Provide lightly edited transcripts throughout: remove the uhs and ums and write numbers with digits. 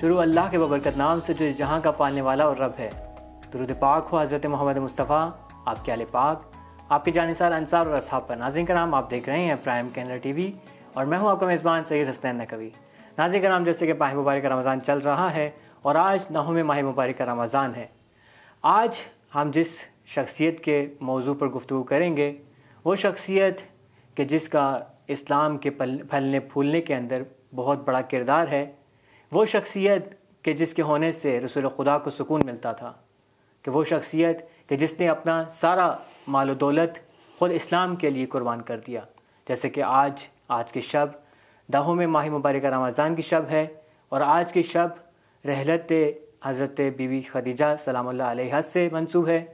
شروع اللہ کے ببرکت نام سے جو اس جہاں کا پالنے والا اور رب ہے۔ درود پاک ہو حضرت محمد مصطفیٰ، آپ کے آل پاک، آپ کے جانثار انصار اور اصحاب پر۔ ناظرین کرام، آپ دیکھ رہے ہیں پرائم کینیڈا ٹی وی اور میں ہوں آپ کا میزبان سید حسنین نقوی۔ ناظرین کرام، جیسے کہ ماہ مبارک رمضان چل رہا ہے اور آج 9ویں ماہ مبارک رمضان ہے، آج ہم جس شخصیت کے موضوع پر گفتگو کریں گے وہ شخصیت کہ جس کا اسلام کے پھلنے پھولنے کے اندر بہت بڑا کردار ہے، وہ شخصیت کہ جس کے ہونے سے رسول خدا کو سکون ملتا تھا، کہ وہ شخصیت کہ جس نے اپنا سارا مال و دولت خود اسلام کے لیے قربان کر دیا۔ جیسے کہ آج کی شب 10ویں ماہ مبارک رمضان کی شب ہے اور آج کی شب رحلت حضرت بی بی خدیجہ سلام اللہ علیہا سے منسوب ہے۔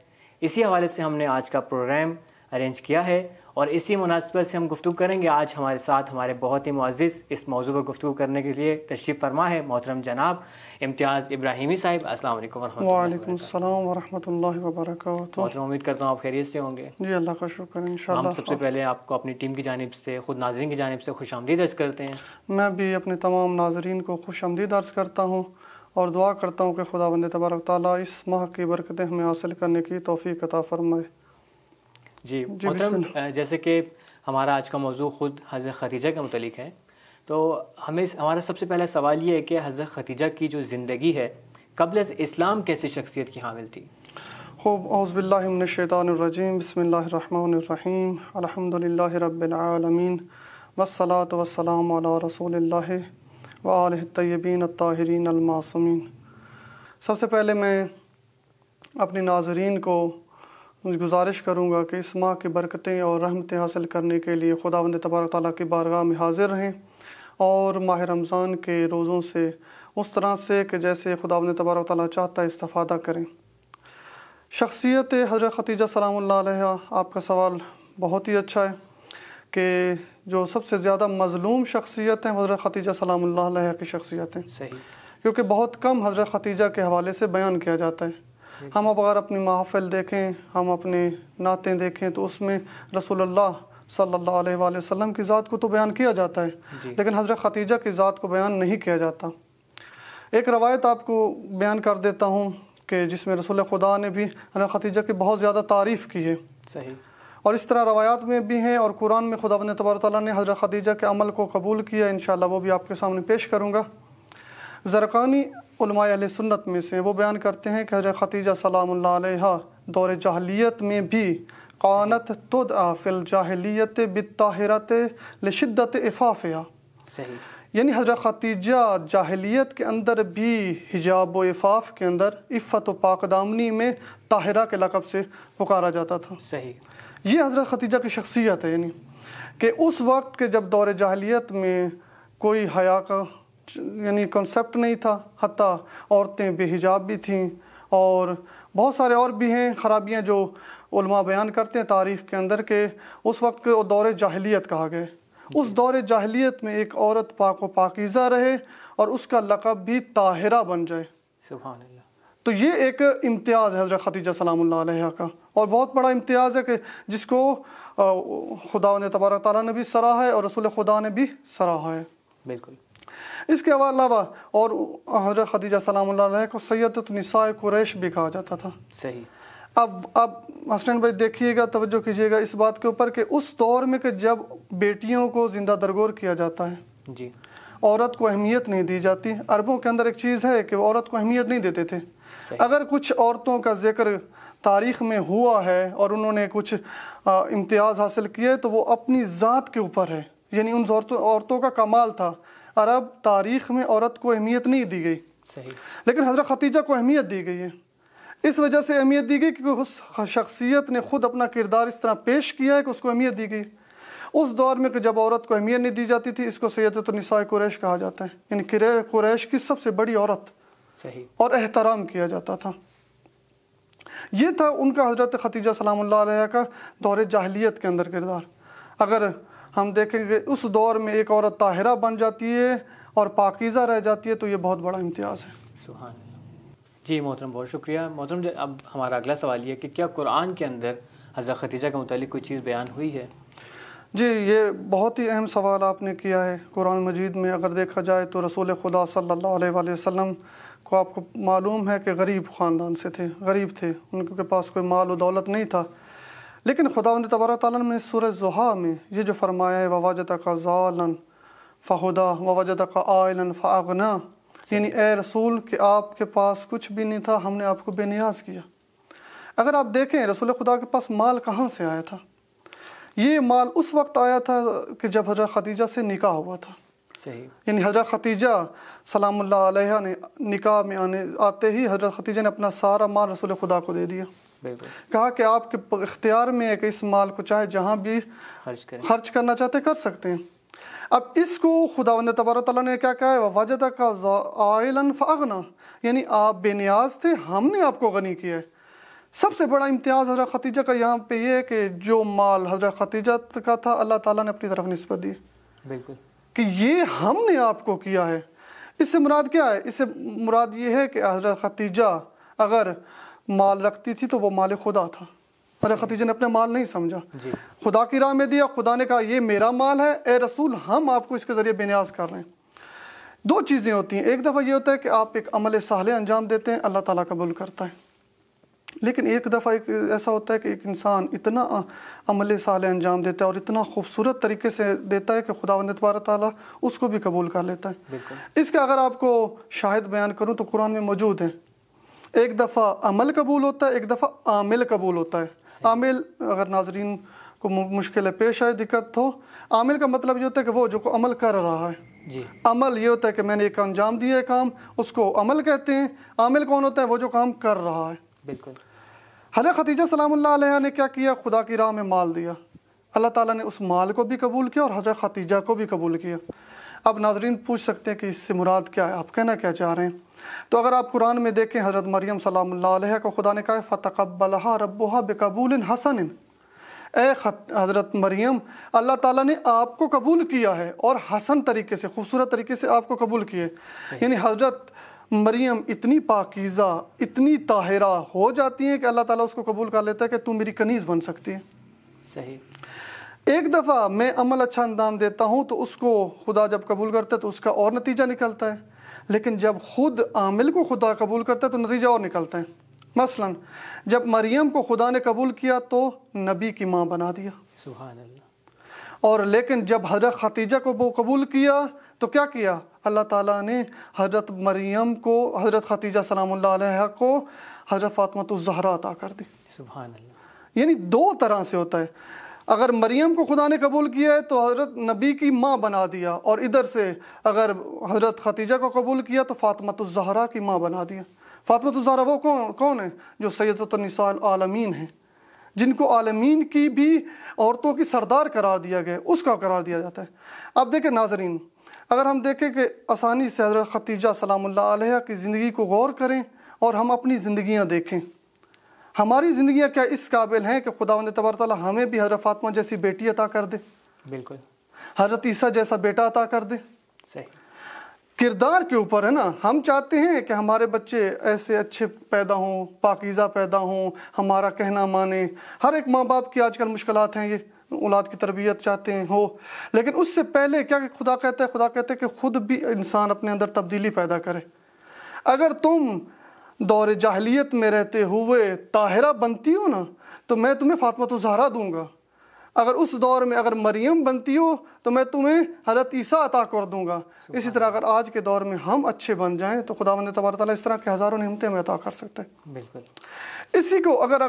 اسی حوالے سے ہم نے آج کا پروگرام ارینج کیا ہے اور اسی مناسبت سے ہم گفتگو کریں گے۔ آج ہمارے ساتھ ہمارے بہت ہی معزز اس موضوع پر گفتگو کرنے کے لیے تشریف فرما ہے محترم جناب امتیاز ابراہیمی صاحب۔ السلام علیکم ورحمۃ اللہ۔ وعلیکم السلام ورحمۃ اللہ وبرکاتہ۔ محترم، امید کرتا ہوں آپ خیریت سے ہوں گے۔ جی اللہ کا شکر ہے، انشاءاللہ۔ ہم سب سے پہلے آپ کو اپنی ٹیم کی جانب سے، خود ناظرین کی جانب سے خوش آمدید عرض کرتے ہیں۔ میں بھی اپنے تمام ناظرین کو خوش آمدید عرض کرتا ہوں اور دعا کرتا ہوں کہ خداوند تبارک تعالیٰ اس ماہ کی برکتیں ہمیں حاصل کرنے کی توفیق عطا فرمائے۔ جی محترم، جیسے کہ ہمارا آج کا موضوع خود حضرت خدیجہ کے متعلق ہے، تو ہمارا سب سے پہلا سوال یہ ہے کہ حضرت خدیجہ کی جو زندگی ہے قبل از اسلام کیسی شخصیت کی حامل تھی؟ خوب، اعوذ باللہ من الشیطان الرجیم، بسم اللہ الرحمن الرحیم، الحمدللہ رب العالمین، والصلاة والسلام علی رسول اللہ وآلہ الطیبین الطاہرین المعصومین۔ سب سے پہلے میں اپنے ناظرین کو گزارش کروں گا کہ اس ماہ کی برکتیں اور رحمتیں حاصل کرنے کے لیے خداوند تبارک تعالیٰ کی بارگاہ میں حاضر رہیں اور ماہ رمضان کے روزوں سے اس طرح سے کہ جیسے خداوند تبارک تعالیٰ چاہتا ہے استفادہ کریں۔ شخصیت حضرت خدیجہ سلام اللہ علیہا، آپ کا سوال بہت ہی اچھا ہے کہ جو سب سے زیادہ مظلوم شخصیت ہیں حضرت خدیجہ سلام اللہ علیہا کی شخصیت ہیں، صحیح، کیونکہ بہت کم حضرت خدیجہ کے حوالے سے بیان کیا جاتا ہے۔ ہم اب اگر اپنی محافل دیکھیں، ہم اپنے نعتیں دیکھیں تو اس میں رسول اللہ صلی اللہ علیہ وآلہ وسلم کی ذات کو تو بیان کیا جاتا ہے، لیکن حضرت خدیجہ کی ذات کو بیان نہیں کیا جاتا۔ ایک روایت آپ کو بیان کر دیتا ہوں کہ جس میں رسول خدا نے بھی حضرت خدیجہ کی بہت زیادہ تعریف کی ہے، صحیح، اور اس طرح روایات میں بھی ہیں اور قرآن میں خداوند تبارک تعالیٰ نے حضرت خدیجہ کے عمل کو قبول کیا، انشاءاللہ وہ بھی آپ کے سامنے پیش کروں گا۔ زرقانی علماء اہل سنت میں سے وہ بیان کرتے ہیں کہ حضرت خدیجہ سلام اللہ علیہا دور جاہلیت میں بھی قانت تدعا فی الجاہلیت بالطاہرۃ لشدت عفافہا، صحیح، یعنی حضرت خدیجہ جاہلیت کے اندر بھی حجاب و عفاف کے اندر عفت و پاک دامنی میں طاہرہ کے لقب سے پکارا جاتا تھا۔ صحیح، یہ حضرت خدیجہ کی شخصیت ہے، یعنی کہ اس وقت کے جب دور جاہلیت میں کوئی حیا کا یعنی کنسیپٹ نہیں تھا، حتیٰ عورتیں بے حجاب بھی تھیں اور بہت سارے اور بھی ہیں خرابیاں جو علماء بیان کرتے ہیں تاریخ کے اندر کہ اس وقت کے دور جاہلیت کہا گیا۔ اس دور جاہلیت میں ایک عورت پاک و پاکیزہ رہے اور اس کا لقب بھی طاہرہ بن جائے، سبحان اللہ۔ تو یہ ایک امتیاز ہے حضرت خدیجہ سلام اللہ علیہا کا، اور بہت بڑا امتیاز ہے کہ جس کو خداوند تبارک تعالیٰ نے بھی سراہا ہے اور رسول خدا نے بھی سراہا ہے۔ بالکل۔ اس کے علاوہ اور حضرت خدیجہ سلام اللہ علیہ کو سیدۃ نساء قریش بھی کہا جاتا تھا۔ صحیح۔ اب حسنین بھائی دیکھیے گا، توجہ کیجیے گا اس بات کے اوپر کہ اس دور میں کہ جب بیٹیوں کو زندہ درگور کیا جاتا ہے، جی، عورت کو اہمیت نہیں دی جاتی۔ عربوں کے اندر ایک چیز ہے کہ وہ عورت کو اہمیت نہیں دیتے تھے۔ اگر کچھ عورتوں کا ذکر تاریخ میں ہوا ہے اور انہوں نے کچھ امتیاز حاصل کیے تو وہ اپنی ذات کے اوپر ہے، یعنی ان عورتوں کا کمال تھا۔ عرب تاریخ میں عورت کو اہمیت نہیں دی گئی، صحیح، لیکن حضرت خدیجہ کو اہمیت دی گئی ہے۔ اس وجہ سے اہمیت دی گئی کہ اس شخصیت نے خود اپنا کردار اس طرح پیش کیا ہے کہ اس کو اہمیت دی گئی۔ اس دور میں کہ جب عورت کو اہمیت نہیں دی جاتی تھی، اس کو سیدۃ النساء قریش کہا جاتا ہے، یعنی قریش کی سب سے بڑی عورت، صحیح، اور احترام کیا جاتا تھا۔ یہ تھا ان کا حضرت خدیجہ سلام اللہ علیہ کا دور جاہلیت کے اندر کردار۔ اگر ہم دیکھیں گے اس دور میں ایک عورت طاہرہ بن جاتی ہے اور پاکیزہ رہ جاتی ہے تو یہ بہت بڑا امتیاز ہے۔ سبحان اللہ۔ جی محترم، بہت شکریہ محترم۔ اب ہمارا اگلا سوال یہ کہ کیا قرآن کے اندر حضرت خدیجہ کے متعلق کوئی چیز بیان ہوئی ہے؟ جی یہ بہت ہی اہم سوال آپ نے کیا ہے۔ قرآن مجید میں اگر دیکھا جائے تو رسول خدا صلی اللہ علیہ وآلہ وسلم کو آپ کو معلوم ہے کہ غریب خاندان سے تھے، غریب تھے، ان کے پاس کوئی مال و دولت نہیں تھا، لیکن خداوند تبارک تعالیٰ نے سورہ ضحیٰ میں یہ جو فرمایا ہے وَوَجَدَكَ ضَالًا فَهُدَىٰ وَوَجَدَكَ عَائِلًا فَأَغْنَىٰ، یعنی اے رسول کہ آپ کے پاس کچھ بھی نہیں تھا، ہم نے آپ کو بے نیاز کیا۔ اگر آپ دیکھیں رسول خدا کے پاس مال کہاں سے آیا تھا؟ یہ مال اس وقت آیا تھا کہ جب حضرت خدیجہ سے نکاح ہوا تھا۔ صحیح۔ یعنی حضرت خدیجہ سلام اللہ علیہ نے نکاح میں آتے ہی حضرت خدیجہ نے اپنا سارا مال رسول خدا کو دے دیا، کہا کہ آپ کے اختیار میں ہے کہ اس مال کو چاہے جہاں بھی خرچ کرنا چاہتے کر سکتے ہیں۔ اب اس کو خداوند تبارک تعالیٰ نے کیا کہا ہے وَوَجَدَكَ عَائِلًا فَأَغْنَىٰ، یعنی آپ بے نیاز تھے، ہم نے آپ کو غنی کیا ہے۔ سب سے بڑا امتیاز حضرت خدیجہ کا یہاں پہ یہ ہے کہ جو مال حضرت خدیجہ کا تھا اللہ تعالیٰ نے اپنی طرف نسبت دی، بالکل، کہ یہ ہم نے آپ کو کیا ہے۔ اس سے مراد کیا ہے؟ اس سے مراد یہ ہے کہ حضرت خدیجہ اگر مال رکھتی تھی تو وہ مال خدا تھا، حضرت خدیجہ نے اپنا مال نہیں سمجھا، خدا کی راہ میں دیا، خدا نے کہا یہ میرا مال ہے، اے رسول ہم آپ کو اس کے ذریعے بے نیاز کر رہے ہیں۔ دو چیزیں ہوتی ہیں، ایک دفعہ یہ ہوتا ہے کہ آپ ایک عمل صالح انجام دیتے ہیں، اللہ تعالیٰ قبول کرتا ہے، لیکن ایک دفعہ ایسا ہوتا ہے کہ ایک انسان اتنا عمل صالح انجام دیتا ہے اور اتنا خوبصورت طریقے سے دیتا ہے کہ خداوند تبارک تعالیٰ اس کو بھی قبول کر لیتا ہے۔ اس کا اگر آپ کو شاہد بیان کروں تو قرآن میں موجود ہے، ایک دفعہ عمل قبول ہوتا ہے، ایک دفعہ عامل قبول ہوتا ہے۔ عامل اگر ناظرین کو مشکل پیش آئے، دقت ہو، عامل کا مطلب یہ ہوتا ہے کہ وہ جو کو عمل کر رہا ہے، عمل یہ ہوتا ہے کہ میں نے ایک انجام دیا ہے کام، اس کو عمل کہتے ہیں۔ عامل کون ہوتا ہے؟ وہ جو کام کر رہا ہے۔ بالکل۔ حضرت خدیجہ سلام اللہ علیہ نے کیا کیا؟ خدا کی راہ میں مال دیا، اللہ تعالیٰ نے اس مال کو بھی قبول کیا اور حضرت خدیجہ کو بھی قبول کیا۔ اب ناظرین پوچھ سکتے ہیں کہ اس سے مراد کیا ہے، آپ کہنا کیا چاہ رہے ہیں؟ تو اگر آپ قرآن میں دیکھیں حضرت مریم سلام اللہ علیہ کو خدا نے کہا فَتَقَبَّلَهَا رَبُّهَا بِقَبُولٍ حَسَنٍ، اے حضرت مریم اللہ تعالیٰ نے آپ کو قبول کیا ہے اور حسن طریقے سے، خوبصورت طریقے سے آپ کو قبول کیے۔ یعنی حضرت مریم اتنی پاکیزہ، اتنی طاہرہ ہو جاتی ہیں کہ اللہ تعالیٰ اس کو قبول کر لیتا ہے کہ تم میری کنیز بن سکتی ہے۔ صحیح۔ ایک دفعہ میں عمل اچھا انجام دیتا ہوں تو اس کو خدا جب قبول کرتا ہے تو اس کا اور نتیجہ نکلتا ہے، لیکن جب خود عامل کو خدا قبول کرتا ہے تو نتیجہ اور نکلتا ہے۔ مثلا جب مریم کو خدا نے قبول کیا تو نبی کی ماں بنا دیا، سبحان اللہ۔ اور لیکن جب حضرت خدیجہ کو وہ قبول کیا تو کیا کیا؟ اللہ تعالیٰ نے حضرت مریم کو، حضرت خدیجہ سلام اللہ علیہ کو حضرت فاطمہ الزہرا عطا کر دی۔ سبحان اللہ۔ یعنی دو طرح سے ہوتا ہے، اگر مریم کو خدا نے قبول کیا ہے تو حضرت نبی کی ماں بنا دیا، اور ادھر سے اگر حضرت خدیجہ کو قبول کیا تو فاطمہ الزہرا کی ماں بنا دیا۔ فاطمہ الزہرا وہ کون ہے؟ جو سیدۃ النساء العالمین ہیں، جن کو عالمین کی بھی عورتوں کی سردار قرار دیا گیا، اس کا قرار دیا جاتا ہے۔ اب دیکھیں ناظرین، اگر ہم دیکھیں کہ آسانی سے حضرت خدیجہ سلام اللہ علیہ کی زندگی کو غور کریں اور ہم اپنی زندگیاں دیکھیں، ہماری زندگیاں کیا اس قابل ہیں کہ خداوند تبارک تعالیٰ ہمیں بھی حضرت فاطمہ جیسی بیٹی عطا کر دے، بالکل، حضرت عیسیٰ جیسا بیٹا عطا کر دے؟ صحیح۔ کردار کے اوپر ہے نا، ہم چاہتے ہیں کہ ہمارے بچے ایسے اچھے پیدا ہوں، پاکیزہ پیدا ہوں، ہمارا کہنا مانے۔ ہر ایک ماں باپ کی آج کل مشکلات ہیں، یہ اولاد کی تربیت چاہتے ہیں ہو، لیکن اس سے پہلے کیا کہ خدا کہتا ہے کہ خود بھی انسان اپنے اندر تبدیلی پیدا کرے۔ اگر تم دور جاہلیت میں رہتے ہوئے طاہرہ بنتی ہو نا تو میں تمہیں فاطمہ الزہرا دوں گا، اگر اس دور میں اگر مریم بنتی ہو تو میں تمہیں حضرت عیسیٰ عطا کر دوں گا۔ اسی طرح اگر آج کے دور میں ہم اچھے بن جائیں تو خداوند تبارک تعالیٰ اس طرح کے ہزاروں نعمتیں ہمیں عطا کر سکتا ہے۔ بالکل۔ اسی کو اگر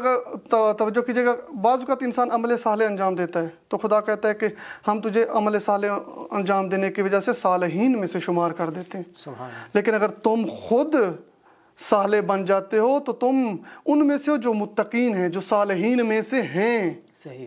توجہ کیجیے گا، بعض اوقات انسان عمل صالح انجام دیتا ہے تو خدا کہتا ہے کہ ہم تجھے عمل صالح انجام دینے کی وجہ سے صالحین میں سے شمار کر دیتے ہیں۔ سبحان اللہ۔ لیکن اگر تم خود صالح بن جاتے ہو تو تم ان میں سے ہو جو متقین ہیں، جو صالحین میں سے ہیں۔ صحیح۔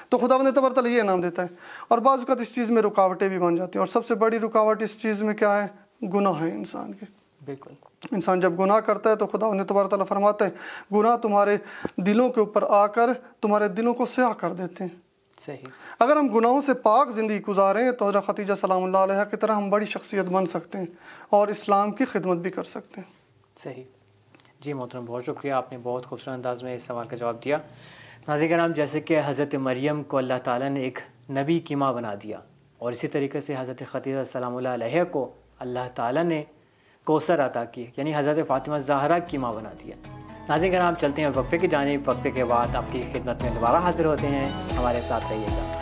تو خداوند تبارک تعالیٰ یہ انعام دیتا ہے، اور بعض اوقات اس چیز میں رکاوٹیں بھی بن جاتی ہیں، اور سب سے بڑی رکاوٹ اس چیز میں کیا ہے؟ گناہ ہے انسان کے۔ بالکل۔ انسان جب گناہ کرتا ہے تو خداوند تبارک تعالیٰ فرماتا ہے گناہ تمہارے دلوں کے اوپر آ کر تمہارے دلوں کو سیاہ کر دیتے ہیں۔ صحیح۔ اگر ہم گناہوں سے پاک زندگی گزاریں تو حضرت خدیجہ سلام اللہ علیہ کی طرح ہم بڑی شخصیت بن سکتے ہیں اور اسلام کی خدمت بھی کر سکتے ہیں۔ صحیح۔ جی محترم، بہت شکریہ، آپ نے بہت خوبصورت انداز میں اس سوال کا جواب دیا۔ ناظرین کرام، جیسے کہ حضرت مریم کو اللہ تعالیٰ نے ایک نبی کی ماں بنا دیا، اور اسی طریقے سے حضرت خدیجہ سلام اللہ علیہ کو اللہ تعالیٰ نے کوثر عطا کی، یعنی حضرت فاطمہ زہرا کی ماں بنا دیا۔ ناظرین کرام، چلتے ہیں وقفے کی جانب، وقفے کے بعد آپ کی خدمت میں دوبارہ حاضر ہوتے ہیں، ہمارے ساتھ رہیے گا۔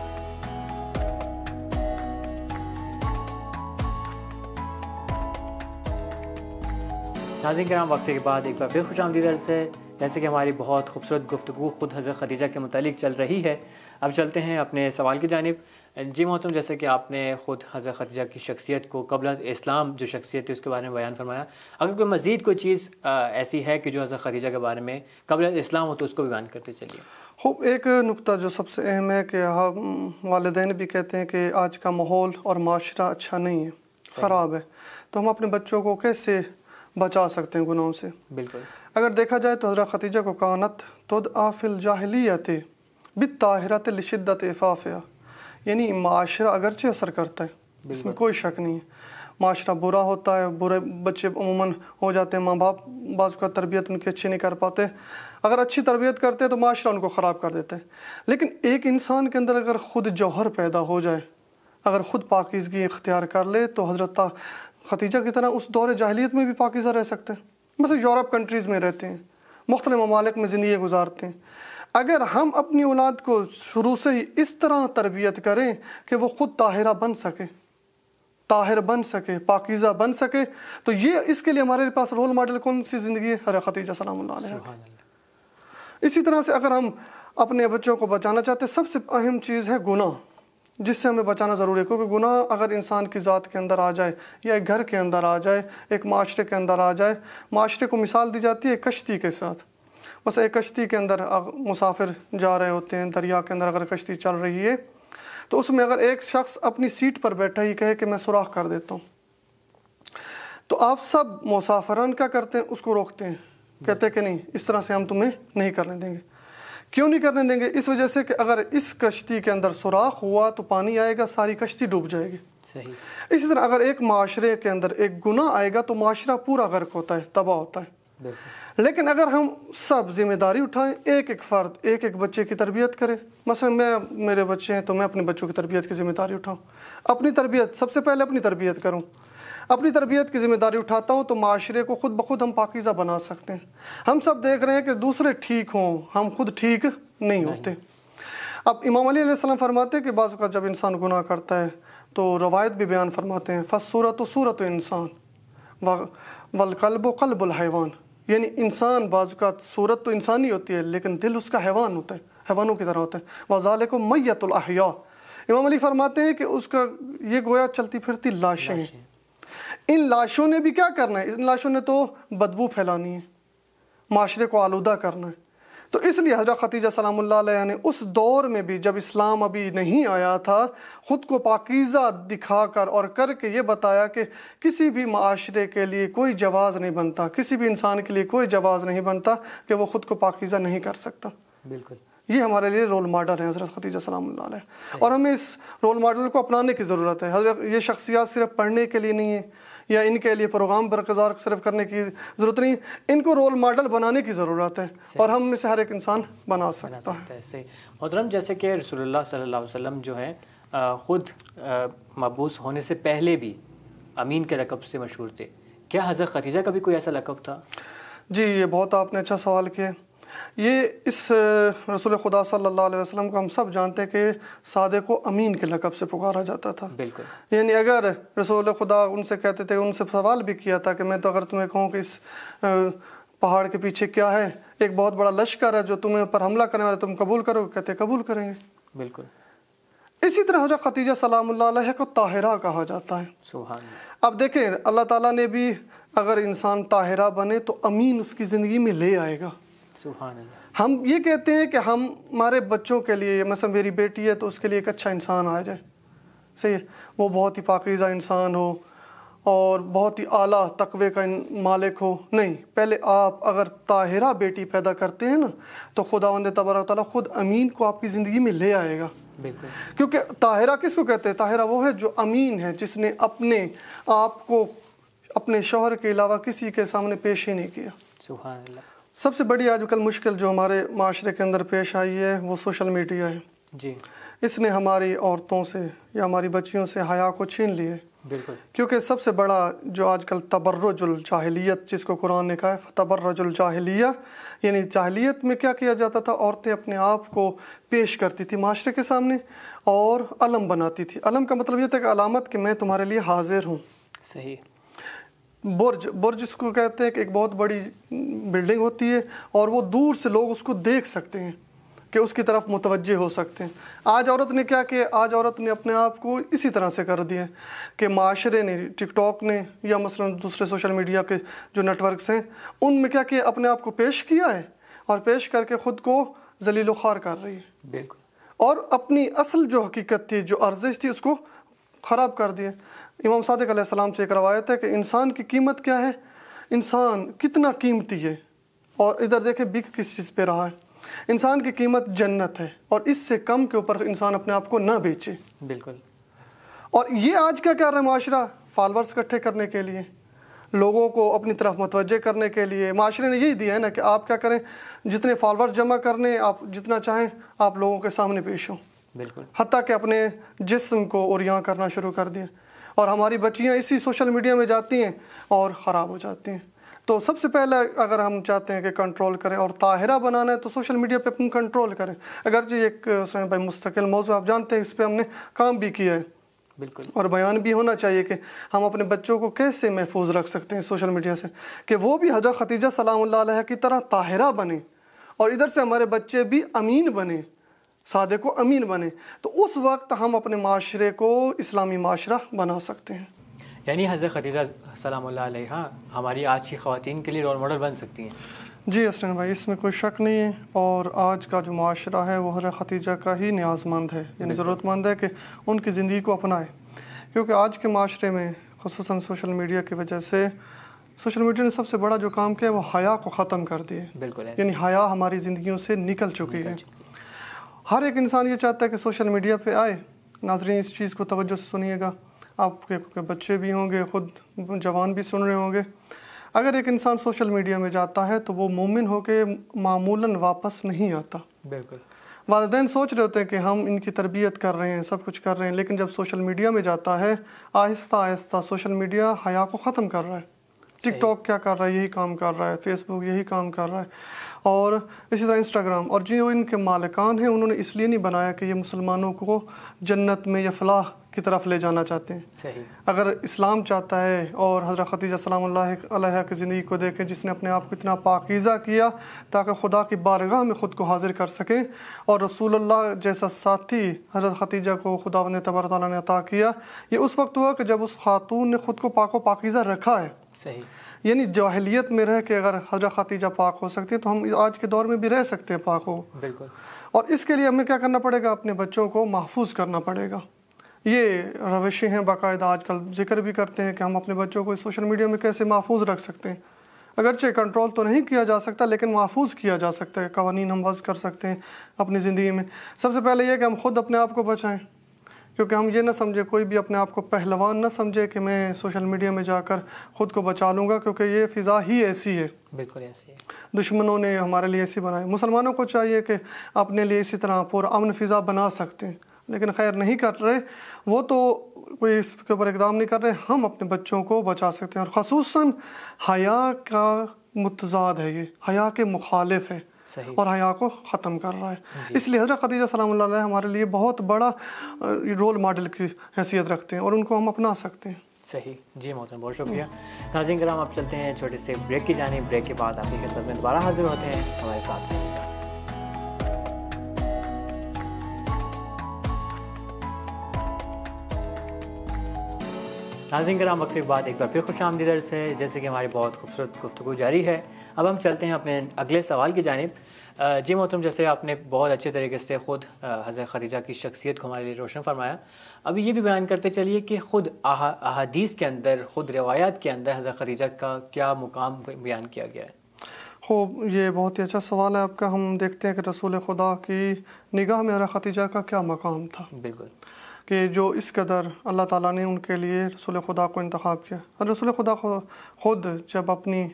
ناظرین کرام، وقفے کے بعد ایک بار پھر خوش آمدید عرض ہے۔ جیسے کہ ہماری بہت خوبصورت گفتگو خود حضرت خدیجہ کے متعلق چل رہی ہے، اب چلتے ہیں اپنے سوال کی جانب۔ جی محترم، جیسے کہ آپ نے خود حضرت خدیجہ کی شخصیت کو قبل از اسلام جو شخصیت ہے اس کے بارے میں بیان فرمایا، اگر کوئی مزید کوئی چیز ایسی ہے کہ جو حضرت خدیجہ کے بارے میں قبل از اسلام ہو تو اس کو بھی بیان کرتے چلیے۔ خوب، ایک نقطہ جو سب سے اہم ہے کہ والدین بھی کہتے ہیں کہ آج کا ماحول اور معاشرہ اچھا نہیں ہے، خراب ہے، تو ہم اپنے بچوں کو کیسے بچا سکتے ہیں گناہوں سے؟ بالکل، اگر دیکھا جائے تو حضرت خدیجہ کو کانت تدعی فی الجاہلیت بالطاہرۃ لشدت عفافہا، یعنی معاشرہ اگرچہ اثر کرتا ہے، اس میں کوئی شک نہیں ہے، معاشرہ برا ہوتا ہے، برے بچے عموماً ہو جاتے ہیں، ماں باپ بعض کا تربیت ان کی اچھی نہیں کر پاتے، اگر اچھی تربیت کرتے ہیں تو معاشرہ ان کو خراب کر دیتے ہیں۔ لیکن ایک انسان کے اندر اگر خود جوہر پیدا ہو جائے، اگر خود پاکیزگی اختیار کر لے تو حضرت خدیجہ کی طرح اس دور جاہلیت میں بھی پاکیزہ رہ سکتے ہیں۔ مثلا یورپ کنٹریز میں رہتے ہیں، مختلف ممالک میں زندگی گزارتے ہیں، اگر ہم اپنی اولاد کو شروع سے ہی اس طرح تربیت کریں کہ وہ خود طاہرہ بن سکے، طاہر بن سکے، پاکیزہ بن سکے، تو یہ اس کے لیے ہمارے پاس رول ماڈل کون سی زندگی ہے؟ حضرت خدیجہ سلام اللہ علیہ۔ اسی طرح سے اگر ہم اپنے بچوں کو بچانا چاہتے ہیں، سب سے اہم چیز ہے گناہ، جس سے ہمیں بچانا ضروری ہے، کیونکہ گناہ اگر انسان کی ذات کے اندر آ جائے یا ایک گھر کے اندر آ جائے، ایک معاشرے کے اندر آ جائے، معاشرے کو مثال دی جاتی ہے ایک کشتی کے ساتھ۔ بس ایک کشتی کے اندر مسافر جا رہے ہوتے ہیں، دریا کے اندر اگر کشتی چل رہی ہے تو اس میں اگر ایک شخص اپنی سیٹ پر بیٹھا ہی کہے کہ میں سوراخ کر دیتا ہوں، تو آپ سب مسافران کیا کرتے ہیں؟ اس کو روکتے ہیں، کہتے ہیں کہ نہیں، اس طرح سے ہم تمہیں نہیں کرنے دیں گے۔ کیوں نہیں کرنے دیں گے؟ اس وجہ سے کہ اگر اس کشتی کے اندر سوراخ ہوا تو پانی آئے گا، ساری کشتی ڈوب جائے گی۔ صحیح۔ اسی طرح اگر ایک معاشرے کے اندر ایک گناہ آئے گا تو معاشرہ پورا غرق ہوتا ہے، تباہ ہوتا ہے۔ لیکن اگر ہم سب ذمہ داری اٹھائیں، ایک ایک فرد ایک ایک بچے کی تربیت کرے، مثلا میرے بچے ہیں تو میں اپنے بچوں کی تربیت کی ذمہ داری اٹھاؤں، اپنی تربیت سب سے پہلے اپنی تربیت کروں، اپنی تربیت کی ذمہ داری اٹھاتا ہوں تو معاشرے کو خود بخود ہم پاکیزہ بنا سکتے ہیں۔ ہم سب دیکھ رہے ہیں کہ دوسرے ٹھیک ہوں، ہم خود ٹھیک نہیں ہوتے۔ اب امام علی علیہ السلام فرماتے ہیں کہ بعض اوقات جب انسان گناہ کرتا ہے تو روایت بھی بیان فرماتے ہیں، فالصورۃ صورۃ انسان والقلب قلب الحیوان، یعنی انسان بعض اوقات صورت تو انسانی ہوتی ہے لیکن دل اس کا حیوان ہوتا ہے، حیوانوں کی طرح ہوتا ہے۔ وذالک میت الاحیاء، امام علی فرماتے ہیں کہ اس کا یہ گویا چلتی پھرتی لاشیں ہیں، ان لاشوں نے بھی کیا کرنا ہے؟ ان لاشوں نے تو بدبو پھیلانی ہے، معاشرے کو آلودہ کرنا ہے۔ تو اس لیے حضرت خدیجہ سلام اللہ علیہ نے اس دور میں بھی جب اسلام ابھی نہیں آیا تھا، خود کو پاکیزہ دکھا کر اور کر کے یہ بتایا کہ کسی بھی معاشرے کے لیے کوئی جواز نہیں بنتا، کسی بھی انسان کے لیے کوئی جواز نہیں بنتا کہ وہ خود کو پاکیزہ نہیں کر سکتا۔ بالکل، یہ ہمارے لیے رول ماڈل ہے حضرت خدیجہ سلام اللہ علیہ، اور ہمیں اس رول ماڈل کو اپنانے کی ضرورت ہے۔ حضرت یہ شخصیات صرف پڑھنے کے لیے نہیں ہے یا ان کے لیے پروگرام برگزار صرف کرنے کی ضرورت نہیں، ان کو رول ماڈل بنانے کی ضرورت ہے، اور ہم میں سے ہر ایک انسان بنا سکتا ہے۔ صحیح محترم، جیسے کہ رسول اللہ صلی اللہ علیہ وسلم جو ہے خود مبعوث ہونے سے پہلے بھی امین کے لقب سے مشہور تھے، کیا حضرت خدیجہ کا بھی کوئی ایسا لقب تھا؟ جی، یہ بہت آپ نے اچھا سوال کیا۔ یہ اس رسول خدا صلی اللہ علیہ وسلم کو ہم سب جانتے ہیں کہ صادق و امین کے لقب سے پکارا جاتا تھا۔ بالکل، یعنی اگر رسول خدا ان سے کہتے تھے، ان سے سوال بھی کیا تھا کہ میں تو اگر تمہیں کہوں کہ اس پہاڑ کے پیچھے کیا ہے، ایک بہت بڑا لشکر ہے جو تمہیں پر حملہ کرنے والے، تم قبول کرو گے؟ کہتے قبول کریں گے۔ بالکل، اسی طرح حضرت خدیجہ سلام اللہ علیہ کو طاہرہ کہا جاتا ہے۔ سبحان اللہ۔ اب دیکھیں، اللہ تعالیٰ نے بھی اگر انسان طاہرہ بنے تو امین اس کی زندگی میں لے آئے گا۔ سبحان اللہ۔ ہم یہ کہتے ہیں کہ ہمارے بچوں کے لیے، مثلا میری بیٹی ہے تو اس کے لیے ایک اچھا انسان آ جائے، صحیح ہے، وہ بہت ہی پاکیزہ انسان ہو اور بہت ہی اعلیٰ تقوی کا مالک ہو۔ نہیں، پہلے آپ اگر طاہرہ بیٹی پیدا کرتے ہیں نا تو خداوند تبارک تعالیٰ خود امین کو آپ کی زندگی میں لے آئے گا۔ بالکل، کیونکہ طاہرہ کس کو کہتے ہیں؟ طاہرہ وہ ہے جو امین ہے، جس نے اپنے آپ کو اپنے شوہر کے علاوہ کسی کے سامنے پیش ہی نہیں کیا۔ سبحان اللہ۔ سب سے بڑی آج کل مشکل جو ہمارے معاشرے کے اندر پیش آئی ہے وہ سوشل میڈیا ہے۔ جی اس نے ہماری عورتوں سے یا ہماری بچیوں سے حیا کو چھین لیے. بالکل. کیونکہ سب سے بڑا جو آج کل تبرج الجاہلیت جس کو قرآن نے کہا ہے تبرج الجاہلیہ، یعنی جاہلیت میں کیا کیا جاتا تھا، عورتیں اپنے آپ کو پیش کرتی تھی معاشرے کے سامنے اور علم بناتی تھی. علم کا مطلب یہ تھا کہ علامت کہ میں تمہارے لیے حاضر ہوں. صحیح. برج اس کو کہتے ہیں کہ ایک بہت بڑی بلڈنگ ہوتی ہے اور وہ دور سے لوگ اس کو دیکھ سکتے ہیں کہ اس کی طرف متوجہ ہو سکتے ہیں. آج عورت نے کیا کیا، آج عورت نے اپنے آپ کو اسی طرح سے کر دیا کہ معاشرے نے، ٹک ٹاک نے یا مثلا دوسرے سوشل میڈیا کے جو نیٹ ورکس ہیں ان میں کیا کیا، اپنے آپ کو پیش کیا ہے اور پیش کر کے خود کو ذلیل و خوار کر رہی ہے. بالکل. اور اپنی اصل جو حقیقت تھی، جو ارزش تھی، اس کو خراب کر دیا. امام صادق علیہ السلام سے ایک روایت ہے کہ انسان کی قیمت کیا ہے، انسان کتنا قیمتی ہے، اور ادھر دیکھیں بک کس چیز پہ رہا ہے. انسان کی قیمت جنت ہے اور اس سے کم کے اوپر انسان اپنے آپ کو نہ بیچے. بالکل. اور یہ آج کیا کر رہا ہے معاشرہ، فالورز اکٹھے کرنے کے لیے، لوگوں کو اپنی طرف متوجہ کرنے کے لیے معاشرے نے یہی دیا ہے نا کہ آپ کیا کریں، جتنے فالورز جمع کرنے، آپ جتنا چاہیں آپ لوگوں کے سامنے پیش ہوں. بالکل. حتیٰ کہ اپنے جسم کو اوریاں کرنا شروع کر دیا. اور ہماری بچیاں اسی سوشل میڈیا میں جاتی ہیں اور خراب ہو جاتی ہیں. تو سب سے پہلے اگر ہم چاہتے ہیں کہ کنٹرول کریں اور طاہرہ بنانا ہے تو سوشل میڈیا پہ اپن کنٹرول کریں. اگرچہ ایک سنیں بھائی مستقل موضوع آپ جانتے ہیں، اس پہ ہم نے کام بھی کیا ہے. بالکل. اور بیان بھی ہونا چاہیے کہ ہم اپنے بچوں کو کیسے محفوظ رکھ سکتے ہیں سوشل میڈیا سے، کہ وہ بھی حضرت خدیجہ سلام اللہ علیہ کی طرح طاہرہ بنیں اور ادھر سے ہمارے بچے بھی امین بنیں، صادق و امین بنے. تو اس وقت ہم اپنے معاشرے کو اسلامی معاشرہ بنا سکتے ہیں. یعنی حضرت خدیجہ سلام اللہ علیہ ہماری آج کی خواتین کے لیے رول ماڈل بن سکتی ہیں. جی اسلم بھائی، اس میں کوئی شک نہیں ہے. اور آج کا جو معاشرہ ہے وہ حضرت خدیجہ کا ہی نیاز مند ہے، یعنی ضرورت مند ہے کہ ان کی زندگی کو اپنائے. کیونکہ آج کے معاشرے میں خصوصاً سوشل میڈیا کی وجہ سے، سوشل میڈیا نے سب سے بڑا جو کام کیا ہے وہ حیا کو ختم کر دیا. بالکل. یعنی حیا ہماری زندگیوں سے نکل چکی ہے. ہر ایک انسان یہ چاہتا ہے کہ سوشل میڈیا پہ آئے. ناظرین اس چیز کو توجہ سے سنیے گا، آپ کے بچے بھی ہوں گے، خود جوان بھی سن رہے ہوں گے. اگر ایک انسان سوشل میڈیا میں جاتا ہے تو وہ مومن ہو کے معمولاً واپس نہیں آتا. بالکل. والدین سوچ رہے ہوتے ہیں کہ ہم ان کی تربیت کر رہے ہیں، سب کچھ کر رہے ہیں، لیکن جب سوشل میڈیا میں جاتا ہے آہستہ آہستہ سوشل میڈیا حیا کو ختم کر رہا ہے. ٹک ٹاک کیا کر رہا ہے، یہی کام کر رہا ہے. فیس بک یہی کام کر رہا ہے. اور اسی طرح انسٹاگرام، اور جو ان کے مالکان ہیں انہوں نے اس لیے نہیں بنایا کہ یہ مسلمانوں کو جنت میں یا فلاح کی طرف لے جانا چاہتے ہیں. صحیح. اگر اسلام چاہتا ہے، اور حضرت خدیجہ سلام اللہ علیہ کی زندگی کو دیکھیں جس نے اپنے آپ کو اتنا پاکیزہ کیا تاکہ خدا کی بارگاہ میں خود کو حاضر کر سکیں، اور رسول اللہ جیسا ساتھی حضرت خدیجہ کو خدا نے تبارک تعالیٰ نے عطا کیا. یہ اس وقت ہوا کہ جب اس خاتون نے خود کو پاک و پاکیزہ رکھا ہے. صحیح. یعنی جاہلیت میں رہ کے اگر حضرت خدیجہ پاک ہو سکتی ہے تو ہم آج کے دور میں بھی رہ سکتے ہیں پاک ہو. بالکل. اور اس کے لیے ہمیں کیا کرنا پڑے گا، اپنے بچوں کو محفوظ کرنا پڑے گا. یہ روشیں ہیں باقاعدہ آج کل ذکر بھی کرتے ہیں کہ ہم اپنے بچوں کو سوشل میڈیا میں کیسے محفوظ رکھ سکتے ہیں. اگرچہ کنٹرول تو نہیں کیا جا سکتا لیکن محفوظ کیا جا سکتا ہے. قوانین ہم وضع کر سکتے ہیں اپنی زندگی میں. سب سے پہلے یہ کہ ہم خود اپنے آپ کو بچائیں، کیونکہ ہم یہ نہ سمجھے، کوئی بھی اپنے آپ کو پہلوان نہ سمجھے کہ میں سوشل میڈیا میں جا کر خود کو بچا لوں گا، کیونکہ یہ فضا ہی ایسی ہے. بالکل ایسی ہے. دشمنوں نے ہمارے لیے ایسی بنائی. مسلمانوں کو چاہیے کہ اپنے لیے اسی طرح پورا امن فضا بنا سکتے ہیں، لیکن خیر نہیں کر رہے. وہ تو کوئی اس کے اوپر اقدام نہیں کر رہے. ہم اپنے بچوں کو بچا سکتے ہیں، اور خصوصاً حیا کا متضاد ہے، یہ حیا کے مخالف ہے. صحیح. اور حیا کو ختم کر رہا ہے. اس لیے حضرت خدیجہ سلام اللہ علیہ ہمارے لیے بہت بڑا رول ماڈل کی حیثیت رکھتے ہیں اور ان کو ہم اپنا سکتے ہیں. صحیح. جی محترم، بہت شکریہ. ناظرین کرام، اب چلتے ہیں چھوٹے سے بریک کی جانب. بریک کے بعد آپ کی خدمت میں دوبارہ حاضر ہوتے ہیں. ہمارے ساتھ رہیے گا. ناظرین کرام، وقت کے بعد ایک بار پھر خوش آمدید عرض ہے. جیسے کہ ہماری بہت خوبصورت گفتگو جاری ہے، اب ہم چلتے ہیں اپنے اگلے سوال کی جانب. جی محترم، جیسے آپ نے بہت اچھے طریقے سے خود حضرت خدیجہ کی شخصیت کو ہمارے لیے روشن فرمایا، ابھی یہ بھی بیان کرتے چلیے کہ خود احادیث کے اندر، خود روایات کے اندر حضرت خدیجہ کا کیا مقام بیان کیا گیا ہے؟ خوب، یہ بہت ہی اچھا سوال ہے آپ کا. ہم دیکھتے ہیں کہ رسول خدا کی نگاہ میں حضرت خدیجہ کا کیا مقام تھا. بالکل. کہ جو اس قدر اللہ تعالیٰ نے ان کے لیے رسول خدا کو انتخاب کیا. رسول خدا خود جب اپنی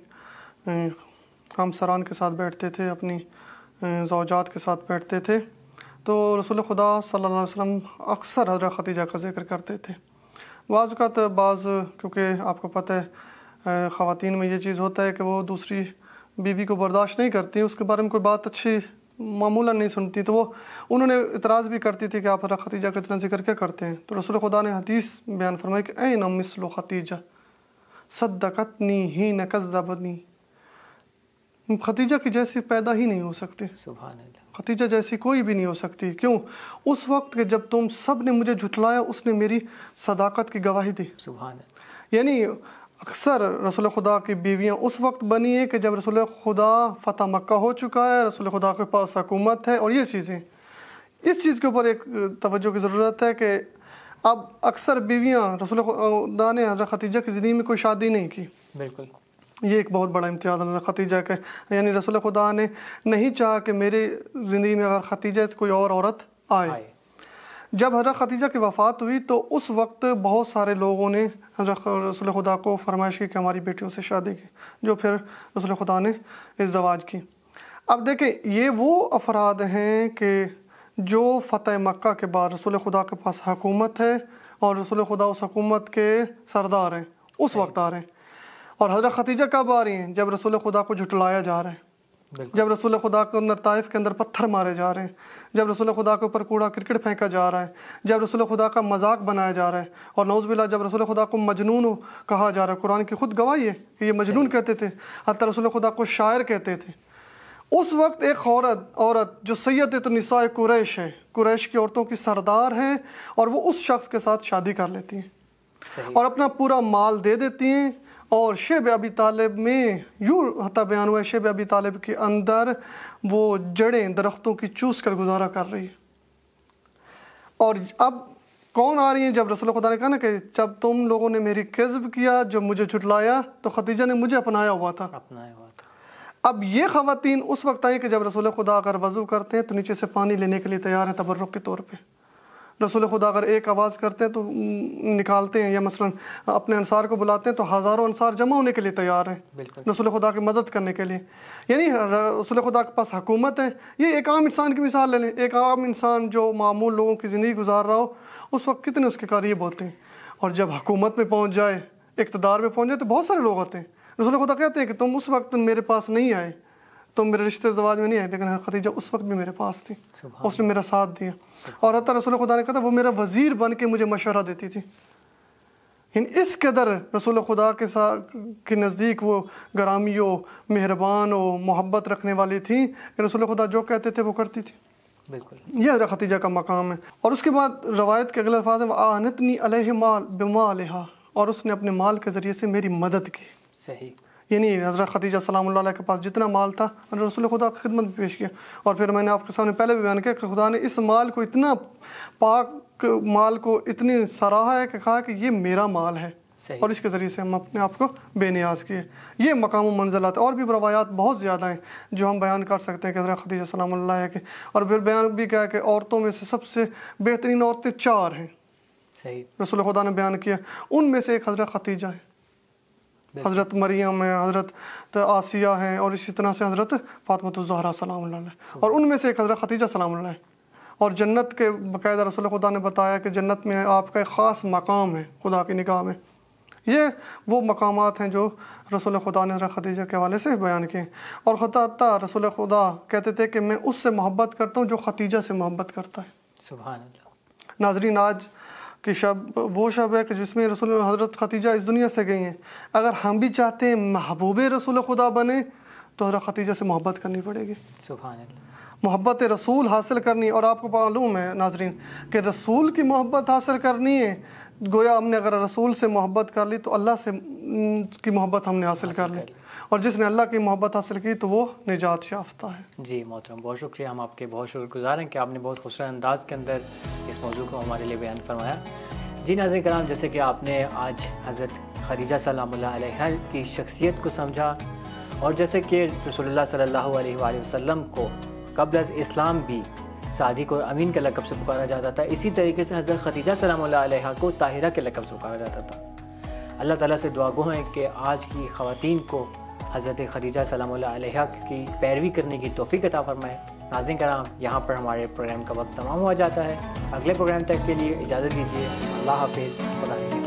ہمسران کے ساتھ بیٹھتے تھے، اپنی زوجات کے ساتھ بیٹھتے تھے، تو رسول خدا صلی اللہ علیہ وسلم اکثر حضرت خدیجہ کا ذکر کرتے تھے۔ بعض اوقات کیونکہ آپ کو پتہ ہے خواتین میں یہ چیز ہوتا ہے کہ وہ دوسری بیوی کو برداشت نہیں کرتی، اس کے بارے میں کوئی بات اچھی معمولاً نہیں سنتی، تو وہ انہوں نے اعتراض بھی کرتی تھی کہ آپ حضرت خدیجہ کا اتنا ذکر کیا کرتے ہیں؟ تو رسول خدا نے حدیث بیان فرمائی کہ این مثل خدیجہ صدقتنی حین کذبنی، خدیجہ کی جیسی پیدا ہی نہیں ہو سکتی، سبحان اللہ، خدیجہ جیسی کوئی بھی نہیں ہو سکتی۔ کیوں؟ اس وقت کہ جب تم سب نے مجھے جھٹلایا اس نے میری صداقت کی گواہی دی۔ سبحان اللہ، یعنی اکثر رسول خدا کی بیویاں اس وقت بنی ہیں کہ جب رسول خدا فتح مکہ ہو چکا ہے، رسول خدا کے پاس حکومت ہے، اور یہ چیزیں، اس چیز کے اوپر ایک توجہ کی ضرورت ہے کہ اب اکثر بیویاں رسول خدا نے حضرت خدیجہ کی زندگی میں کوئی شادی نہیں کی، بالکل، یہ ایک بہت بڑا امتیاز ہے خدیجہ کے، یعنی رسول خدا نے نہیں چاہا کہ میری زندگی میں اگر خدیجہ کوئی اور عورت آئے۔ جب حضرت خدیجہ کی وفات ہوئی تو اس وقت بہت سارے لوگوں نے حضرت رسول خدا کو فرمائش کی کہ ہماری بیٹیوں سے شادی کی، جو پھر رسول خدا نے ازدواج کی۔ اب دیکھیں یہ وہ افراد ہیں کہ جو فتح مکہ کے بعد رسول خدا کے پاس حکومت ہے اور رسول خدا اس حکومت کے سردار ہیں، اس وقت آ رہے ہیں۔ اور حضرت خدیجہ کب آ رہی ہیں؟ جب رسول خدا کو جھٹلایا جا رہا ہے، جب رسول خدا کے اندر طائف کے اندر پتھر مارے جا رہے ہیں، جب رسول خدا کے اوپر کوڑا کرکٹ پھینکا جا رہا ہے، جب رسول خدا کا مذاق بنایا جا رہا ہے، اور نعوذ باللہ جب رسول خدا کو مجنون کہا جا رہا ہے۔ قرآن کی خود گواہی ہے کہ یہ مجنون کہتے تھے، حتی رسول خدا کو شاعر کہتے تھے۔ اس وقت ایک عورت جو سیدۃ النساء قریش ہے، قریش کی عورتوں کی سردار ہیں، اور وہ اس شخص کے ساتھ شادی کر لیتی ہیں اور اپنا پورا مال دے دیتی ہیں، اور شیب ابی طالب میں یوں حتیٰ بیان ہوا ہے شیب ابی طالب کے اندر وہ جڑیں درختوں کی چوس کر گزارا کر رہی ہے۔ اور اب کون آ رہی ہیں؟ جب رسول خدا نے کہا نا کہ جب تم لوگوں نے میری کذب کیا، جو مجھے جھٹلایا، تو خدیجہ نے مجھے اپنایا ہوا تھا۔ اب یہ خواتین اس وقت آئی کہ جب رسول خدا اگر وضو کرتے ہیں تو نیچے سے پانی لینے کے لیے تیار ہیں تبرک کے طور پہ۔ رسول خدا اگر ایک آواز کرتے ہیں تو نکالتے ہیں، یا مثلا اپنے انصار کو بلاتے ہیں تو ہزاروں انصار جمع ہونے کے لیے تیار ہیں رسول خدا کی مدد کرنے کے لیے۔ یعنی رسول خدا کے پاس حکومت ہے۔ یہ ایک عام انسان کی مثال لے لیں، ایک عام انسان جو معمول لوگوں کی زندگی گزار رہا ہو، اس وقت کتنے اس کے قریب ہوتے ہیں، اور جب حکومت میں پہنچ جائے، اقتدار میں پہنچ جائے، تو بہت سارے لوگ ہوتے ہیں۔ رسول خدا کہتے ہیں کہ تم اس وقت میرے پاس نہیں آئے، تم میرے رشتے زواج میں نہیں آئے، لیکن خدیجہ اس وقت بھی میرے پاس تھی، اس نے میرا ساتھ دیا، اور حتی رسول خدا نے کہا تھا وہ میرا وزیر بن کے مجھے مشورہ دیتی تھی۔ اس قدر رسول خدا کے نزدیک وہ گرامی و مہربان و محبت رکھنے والی تھیں کہ رسول خدا جو کہتے تھے وہ کرتی تھی۔ بالکل، یہ حضرت خدیجہ کا مقام ہے۔ اور اس کے بعد روایت کے اگلے الفاظ ہیں وَآنَتْنِي عَلَيْهِ مَالْ بِمَالِهَا، اور اس نے اپنے مال کے ذریعے سے میری مدد کی۔ صحیح، یعنی حضرت خدیجہ سلام اللہ علیہ کے پاس جتنا مال تھا رسول خدا کی خدمت بھی پیش کیا۔ اور پھر میں نے آپ کے سامنے پہلے بھی بیان کیا کہ خدا نے اس مال کو اتنا پاک مال کو اتنی سراہا ہے کہ کہا کہ یہ میرا مال ہے، اور اس کے ذریعے سے ہم اپنے آپ کو بے نیاز کیے۔ یہ مقام و منزلات اور بھی روایات بہت زیادہ ہیں جو ہم بیان کر سکتے ہیں کہ حضرت خدیجہ سلام اللہ علیہ کے۔ اور پھر بیان بھی کیا کہ عورتوں میں سے سب سے بہترین عورتیں 4 ہیں، صحیح، رسول خدا نے بیان کیا، ان میں سے ایک حضرت خدیجہ ہے، حضرت مریم ہیں، حضرت آسیہ ہیں، اور اسی طرح سے حضرت فاطمہ الزہرا سلام اللہ علیہ، اور ان میں سے ایک حضرت خدیجہ سلام اللہ علیہ۔ اور جنت کے باقاعدہ رسول خدا نے بتایا کہ جنت میں آپ کا ایک خاص مقام ہے خدا کی نگاہ میں۔ یہ وہ مقامات ہیں جو رسول خدا نے حضرت خدیجہ کے حوالے سے بیان کیے۔ اور حتیٰ رسول خدا کہتے تھے کہ میں اس سے محبت کرتا ہوں جو خدیجہ سے محبت کرتا ہے۔ سبحان اللہ۔ ناظرین، آج کی شب وہ شب ہے کہ جس میں رسول حضرت خدیجہ اس دنیا سے گئی ہیں۔ اگر ہم بھی چاہتے ہیں محبوب رسول خدا بنے تو حضرت خدیجہ سے محبت کرنی پڑے گی۔ سبحان اللہ، محبت رسول حاصل کرنی۔ اور آپ کو معلوم ہے ناظرین کہ رسول کی محبت حاصل کرنی ہے، گویا ہم نے اگر رسول سے محبت کر لی تو اللہ سے کی محبت ہم نے حاصل کر لی، اور جس نے اللہ کی محبت حاصل کی تو وہ نجات یافتہ ہے۔ جی محترم، بہت شکریہ، ہم آپ کے بہت شکر گزار ہیں کہ آپ نے بہت خوبصورت انداز کے اندر اس موضوع کو ہمارے لیے بیان فرمایا۔ جی ناظرین کرام، جیسے کہ آپ نے آج حضرت خدیجہ سلام اللہ علیہ کی شخصیت کو سمجھا، اور جیسے کہ رسول اللہ صلی اللہ علیہ وآلہ وسلم کو قبل از اسلام بھی صادق اور امین کے لقب سے پکارا جاتا تھا، اسی طریقے سے حضرت خدیجہ سلام اللہ علیہ کو طاہرہ کے لقب سے پکارا جاتا تھا۔ اللہ تعالیٰ سے دعا گو ہیں کہ آج کی خواتین کو حضرت خدیجہ سلام اللہ علیہا کی پیروی کرنے کی توفیق عطا فرمائے۔ ناظرین کرام، یہاں پر ہمارے پروگرام کا وقت تمام ہو جاتا ہے۔ اگلے پروگرام تک کے لیے اجازت دیجیے۔ اللہ حافظ، خدا حافظ۔